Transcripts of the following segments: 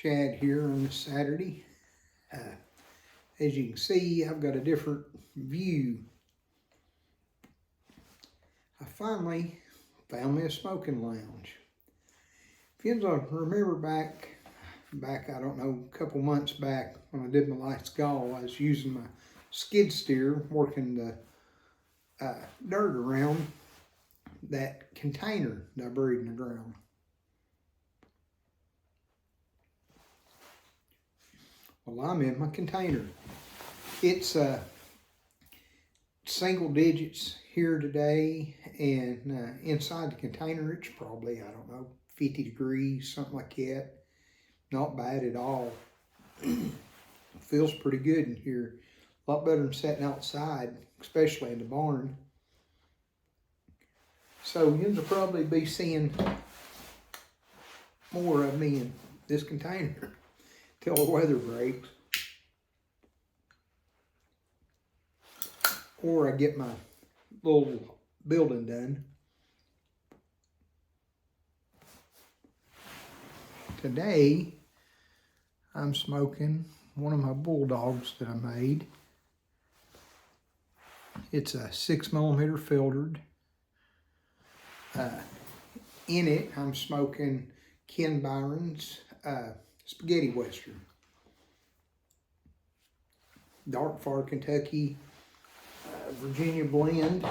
Chad here on this Saturday. As you can see, I've got a different view. I finally found me a smoking lounge. If you remember back, I don't know, a couple months back when I did my last gall, I was using my skid steer, working the dirt around that container that I buried in the ground. Well, I'm in my container. It's single digits here today, and inside the container it's probably, I don't know, 50 degrees, something like that. Not bad at all. Feels pretty good in here. A lot better than sitting outside, especially in the barn. So you'll probably be seeing more of me in this container till the weather breaks. Or I get my little building done. Today, I'm smoking one of my bulldogs that I made. It's a 6mm filtered. In it, I'm smoking Ken Byron's Spaghetti Western. Dark Far Kentucky Virginia blend.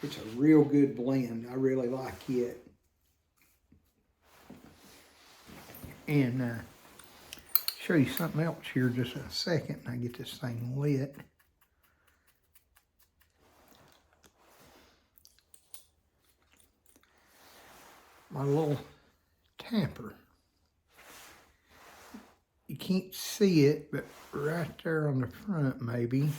It's a real good blend. I really like it. And show you something else here just in a second. I get this thing lit. My little tamper. You can't see it, but right there on the front maybe.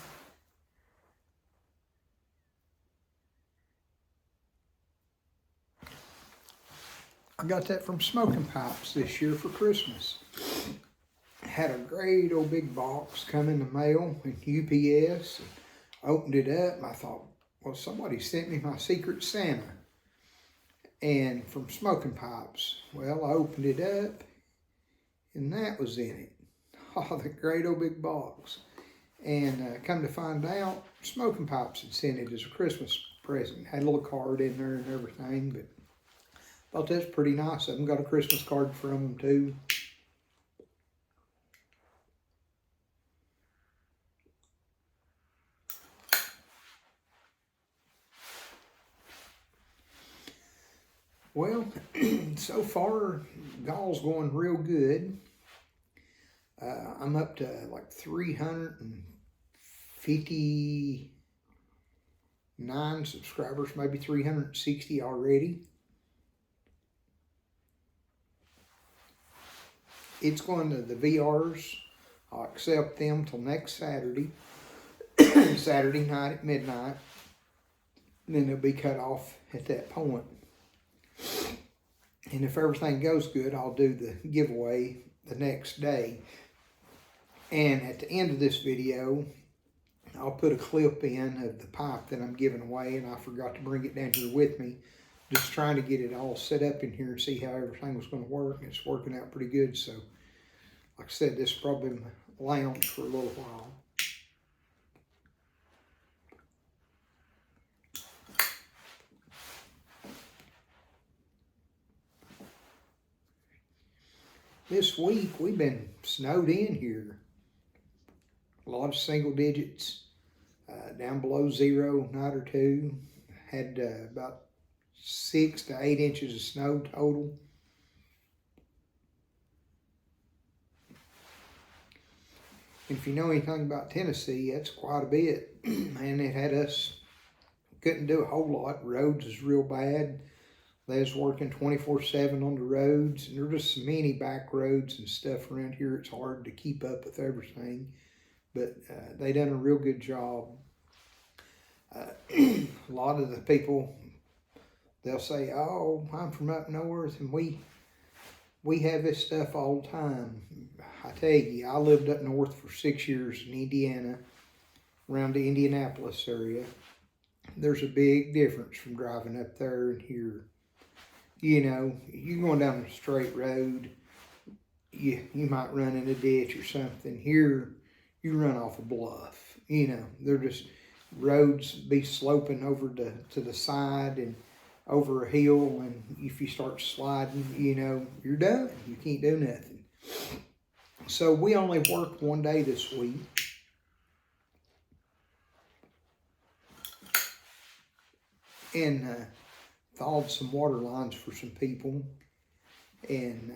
I got that from Smoking Pipes this year for Christmas. Had a great old big box come in the mail in UPS. Opened it up and I thought, well, somebody sent me my Secret Santa. And from Smoking Pipes. Well, I opened it up and that was in it. Oh, the great old big box. And come to find out, Smoking Pipes had sent it as a Christmas present. Had a little card in there and everything, but thought that's pretty nice. I got a Christmas card from them too. Well, so far, gall's going real good. I'm up to like 359 subscribers, maybe 360 already. It's going to the VRs. I'll accept them till next Saturday. Saturday night at midnight. And then they'll be cut off at that point. And if everything goes good, I'll do the giveaway the next day. And at the end of this video, I'll put a clip in of the pipe that I'm giving away, and I forgot to bring it down here with me. Just trying to get it all set up in here and see how everything was going to work. It's working out pretty good. So, like I said, this is probably my lounge for a little while. This week, we've been snowed in here. A lot of single digits, down below 0, night or two. Had about 6 to 8 inches of snow total. And if you know anything about Tennessee, that's quite a bit. And it had us, couldn't do a whole lot. Roads is real bad. They was working 24/7 on the roads, and there's just so many back roads and stuff around here. It's hard to keep up with everything, but they done a real good job. A lot of the people, they'll say, "Oh, I'm from up north, and we have this stuff all the time." I tell you, I lived up north for 6 years in Indiana, around the Indianapolis area. There's a big difference from driving up there and here. You know, you're going down a straight road, you might run in a ditch or something. Here, you run off a bluff. You know, they're just roads be sloping over to the side and over a hill, and if you start sliding, you know, you're done. You can't do nothing. So we only worked one day this week. And thawed some water lines for some people. And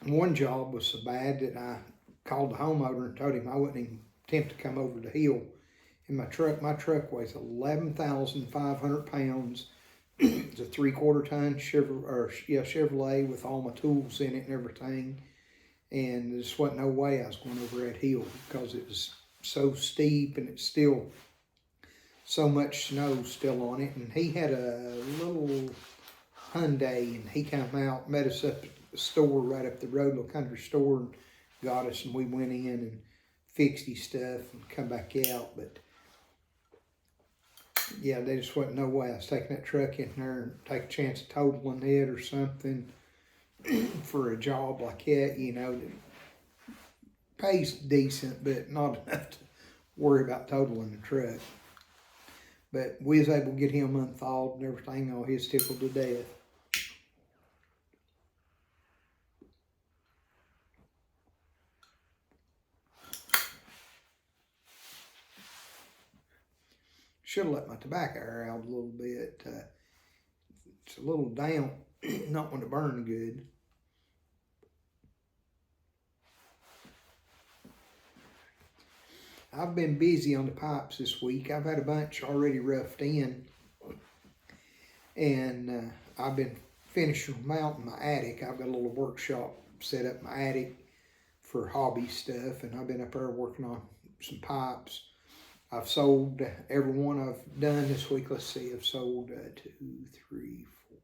one job was so bad that I called the homeowner and told him I wouldn't even attempt to come over the hill. And my truck weighs 11,500 pounds. It's a 3/4 ton Chevrolet with all my tools in it and everything. And there just wasn't no way I was going over that hill because it was so steep and it's still so much snow still on it. And he had a little Hyundai, and he came out, met us up at the store right up the road, little country store, and got us, and we went in and fixed his stuff and come back out. But yeah, there just wasn't no way I was taking that truck in there and take a chance of totaling it or something for a job like that, you know, that pays decent, but not enough to worry about totaling the truck. But we was able to get him unthawed and everything. Oh, he's tickled to death. Should have let my tobacco air out a little bit. It's a little damp, not want to burn good. I've been busy on the pipes this week. I've had a bunch already roughed in. And I've been finishing them out in my attic. I've got a little workshop set up in my attic for hobby stuff. And I've been up there working on some pipes. I've sold every one I've done this week. Let's see, I've sold 2, 3, 4.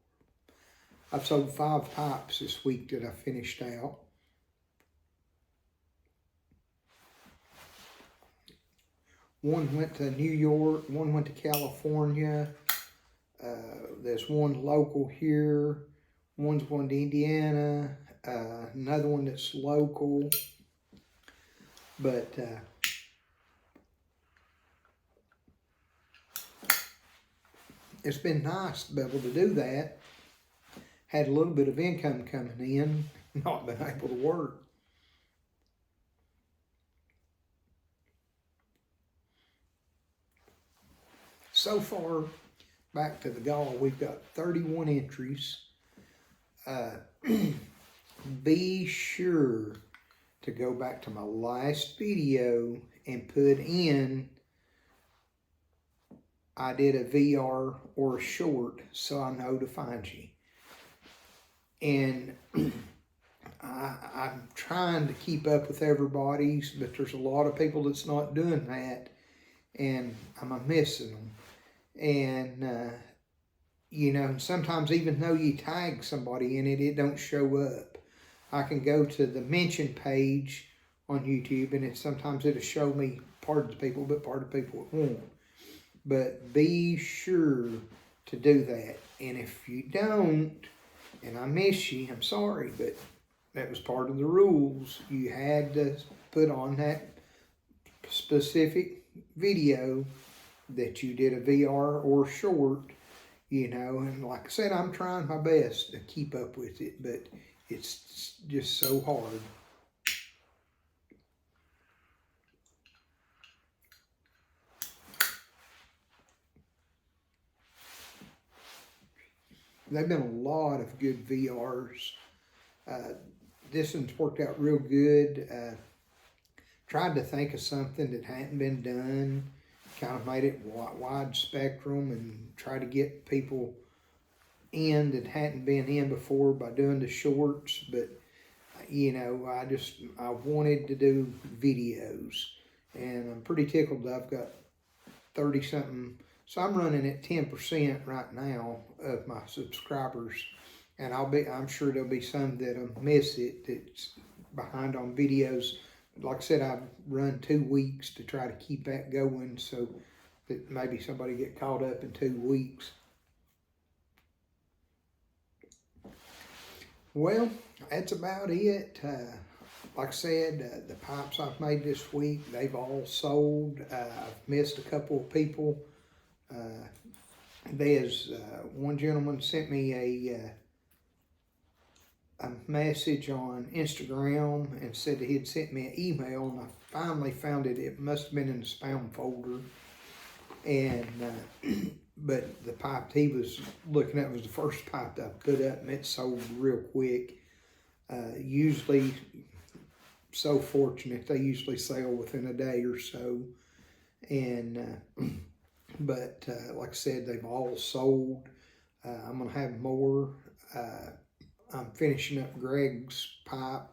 I've sold 5 pipes this week that I finished out. One went to New York, one went to California. There's one local here. One's going to Indiana. Another one that's local. But it's been nice to be able to do that. Had a little bit of income coming in, not been able to work. So far, back to the gall, we've got 31 entries. Be sure to go back to my last video and put in I did a VR or a short so I know to find you. And I'm trying to keep up with everybody's, but there's a lot of people that's not doing that, and I'm missing them. And, you know, sometimes even though you tag somebody in it, it don't show up. I can go to the mention page on YouTube, and sometimes it'll show me part of the people, but part of the people it won't. But be sure to do that. And if you don't, and I miss you, I'm sorry, but that was part of the rules. You had to put on that specific video that you did a VR or short, you know. And like I said, I'm trying my best to keep up with it, but it's just so hard. There've been a lot of good VRs. This one's worked out real good. Tried to think of something that hadn't been done. Kind of made it wide spectrum and try to get people in that hadn't been in before by doing the shorts. But, you know, I wanted to do videos. And I'm pretty tickled that I've got 30-something. So I'm running at 10% right now of my subscribers, and I'm sure there'll be some that'll miss it that's behind on videos. Like I said, I've run 2 weeks to try to keep that going so that maybe somebody get caught up in 2 weeks. Well, that's about it. Like I said, the pipes I've made this week, they've all sold. I've missed a couple of people. There's one gentleman sent me a message on Instagram and said that he had sent me an email, and I finally found it. It must have been in the spam folder. And but the pipe he was looking at was the first pipe that I put up, and it sold real quick. Usually, so fortunate, they usually sell within a day or so. And but like I said, they've all sold. I'm gonna have more. I'm finishing up Greg's pipe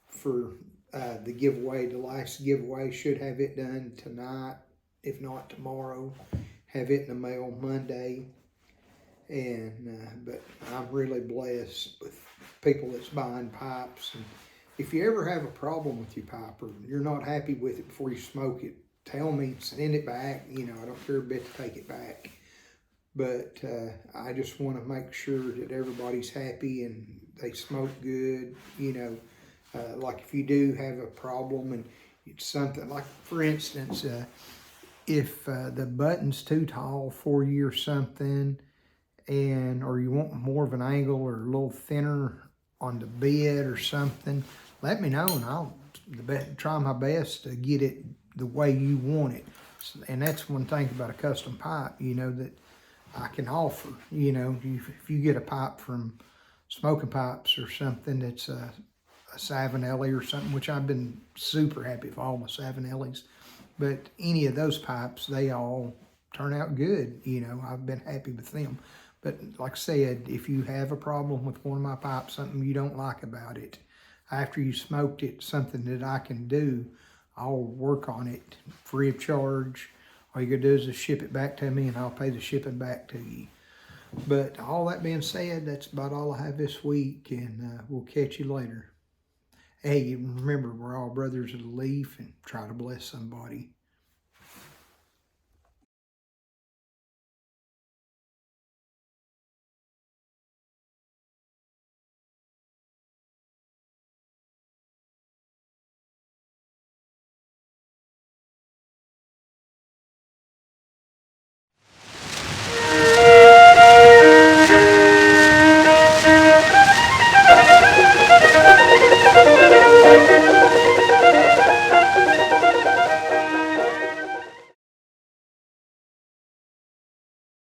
for the giveaway. The last giveaway, should have it done tonight, if not tomorrow. Have it in the mail Monday. And but I'm really blessed with people that's buying pipes. And if you ever have a problem with your pipe, or you're not happy with it before you smoke it, tell me, send it back. You know, I don't care a bit to take it back. But I just want to make sure that everybody's happy and they smoke good. You know, like if you do have a problem and it's something like, for instance, if the button's too tall for you or something, or you want more of an angle or a little thinner on the bed or something, let me know, and I'll try my best to get it the way you want it. And that's one thing about a custom pipe, you know, that I can offer. You know, if you get a pipe from Smoking Pipes or something that's a Savinelli or something, which I've been super happy with all my Savinellis, but any of those pipes, they all turn out good. You know, I've been happy with them. But like I said, if you have a problem with one of my pipes, something you don't like about it, after you smoked it, something that I can do, I'll work on it free of charge. All you gotta do is just ship it back to me, and I'll pay the shipping back to you. But all that being said, that's about all I have this week, and we'll catch you later. Hey, remember, we're all brothers of the leaf, and try to bless somebody.